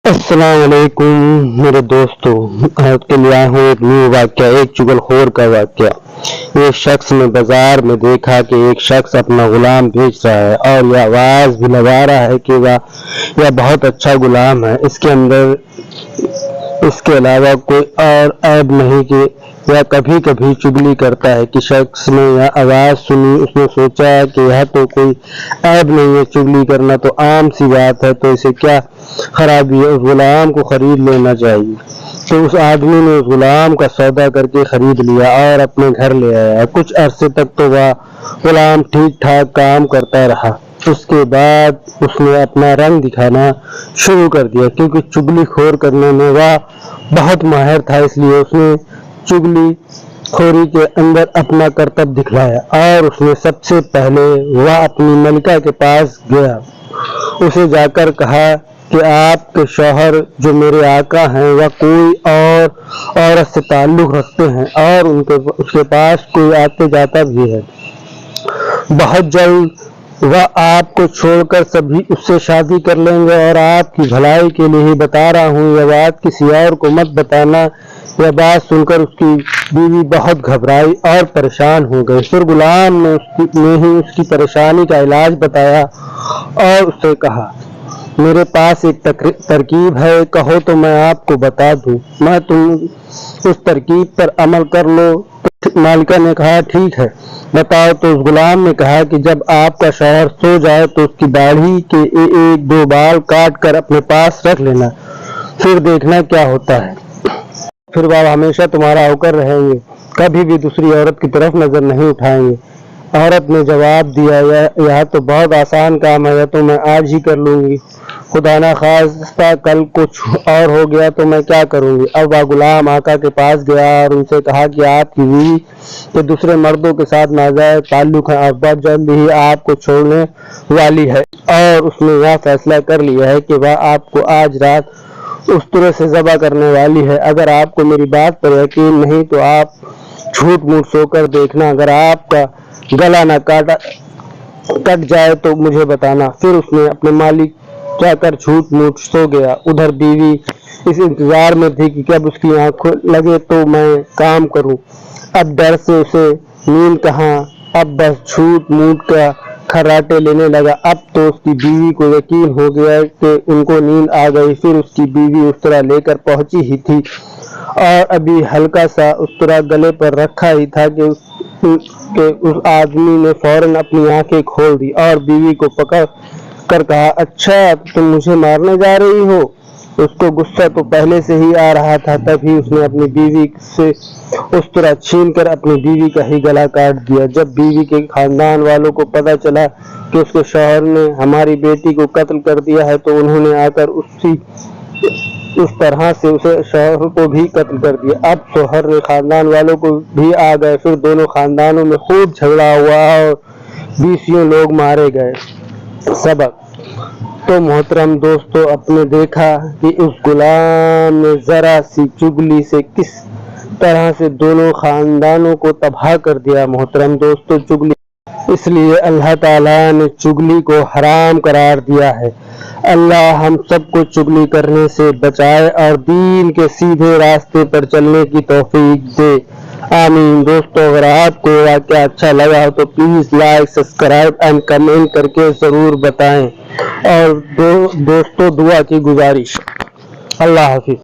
السلام علیکم میرے دوستو، آج کے لیے آیا ہوں ایک نیو واقعہ، ایک چغل خور کا واقعہ۔ ایک شخص نے بازار میں دیکھا کہ ایک شخص اپنا غلام بیچ رہا ہے اور یہ آواز بھی لگا رہا ہے کہ یہ بہت اچھا غلام ہے، اس کے اندر اس کے علاوہ کوئی اور عیب نہیں، کہ یا کبھی کبھی چگلی کرتا ہے۔ کہ شخص نے یہ آواز سنی، اس نے سوچا کہ یہ تو کوئی عیب نہیں ہے، چگلی کرنا تو عام سی بات ہے، تو اسے کیا خرابی ہے، اس غلام کو خرید لینا چاہیے۔ تو اس آدمی نے اس غلام کا سودا کر کے خرید لیا اور اپنے گھر لے آیا۔ کچھ عرصے تک تو وہ غلام ٹھیک ٹھاک کام کرتا رہا، اس کے بعد اس نے اپنا رنگ دکھانا شروع کر دیا، کیونکہ چگلی خور کرنے میں وہ بہت ماہر تھا، اس لیے اس نے چگلی خوری کے اندر اپنا کرتب دکھلایا۔ اور اس نے سب سے پہلے وہ اپنی ملکہ کے پاس گیا، اسے جا کر کہا کہ آپ کے شوہر جو میرے آقا ہیں وہ کوئی اور عورت سے تعلق رکھتے ہیں اور اس کے پاس کوئی آتے جاتا بھی ہے، بہت جلد وہ آپ کو چھوڑ کر سبھی اس سے شادی کر لیں گے، اور آپ کی بھلائی کے لیے ہی بتا رہا ہوں، یہ بات کسی اور کو مت بتانا۔ یہ بات سن کر اس کی بیوی بہت گھبرائی اور پریشان ہو گئی۔ پھر غلام نے ہی اس کی پریشانی کا علاج بتایا اور اس سے کہا، میرے پاس ایک ترکیب ہے، کہو تو میں آپ کو بتا دوں، میں تم اس ترکیب پر عمل کر لو۔ مالکہ نے کہا ٹھیک ہے بتاؤ۔ تو اس غلام نے کہا کہ جب آپ کا شوہر سو جائے تو اس کی داڑھی کے ایک دو بال کاٹ کر اپنے پاس رکھ لینا، پھر دیکھنا کیا ہوتا ہے، پھر وہ ہمیشہ تمہارا ہو کر رہیں گے، کبھی بھی دوسری عورت کی طرف نظر نہیں اٹھائیں گے۔ عورت نے جواب دیا، یہ تو بہت آسان کام ہے، تو میں آج ہی کر لوں گی، خدا نہ خواستہ کل کچھ اور ہو گیا تو میں کیا کروں گی۔ اب وہ غلام آقا کے پاس گیا اور ان سے کہا کہ آپ کی بیوی کے دوسرے مردوں کے ساتھ ناجائز تعلق ہے اور بہت جلد ہی آپ کو چھوڑنے والی ہے، اور اس نے یہ فیصلہ کر لیا ہے کہ وہ آپ کو آج رات اس طرح سے ذبح کرنے والی ہے۔ اگر آپ کو میری بات پر یقین نہیں تو آپ جھوٹ موٹ سو کر دیکھنا، اگر آپ کا گلا نہ کٹ جائے تو مجھے بتانا۔ پھر اس نے اپنے مالک جا کر جھوٹ موٹ سو گیا۔ ادھر بیوی اس انتظار میں تھی کہ کب اس کی آنکھ لگے تو میں کام کروں، اب ڈر سے اسے نیند کہاں، اب بس جھوٹ موٹ کا کھراٹے لینے لگا۔ اب تو اس کی بیوی کو یقین ہو گیا کہ ان کو نیند آ گئی۔ پھر اس کی بیوی استرا لے کر پہنچی ہی تھی اور ابھی ہلکا سا استرا گلے پر رکھا ہی تھا کہ اس آدمی نے فوراً اپنی آنکھیں کھول دی اور بیوی کو پکڑ کر کہا، اچھا تم مجھے مارنے جا رہی ہو۔ اس کو غصہ تو پہلے سے ہی آ رہا تھا، تبھی اس نے اپنی بیوی سے استرا چھین کر اپنی بیوی کا ہی گلا کاٹ دیا۔ جب بیوی کے خاندان والوں کو پتہ چلا کہ اس کے شوہر نے ہماری بیٹی کو قتل کر دیا ہے تو انہوں نے آ کر اس طرح سے اسے شوہر کو بھی قتل کر دیا۔ اب شوہر نے خاندان والوں کو بھی آ گئے، پھر دونوں خاندانوں میں خوب جھگڑا ہوا اور 20 لوگ مارے گئے۔ سبق: تو محترم دوستو، آپ نے دیکھا کہ اس غلام نے ذرا سی چگلی سے کس طرح سے دونوں خاندانوں کو تباہ کر دیا۔ محترم دوستو، چگلی اس لیے اللہ تعالیٰ نے چگلی کو حرام قرار دیا ہے۔ اللہ ہم سب کو چگلی کرنے سے بچائے اور دین کے سیدھے راستے پر چلنے کی توفیق دے، آمین۔ دوستو، اگر آپ کو واقعہ اچھا لگا ہو تو please like, subscribe and comment کر کے ضرور بتائیں، اور دوستو دعا کی گزارش۔ اللہ حافظ۔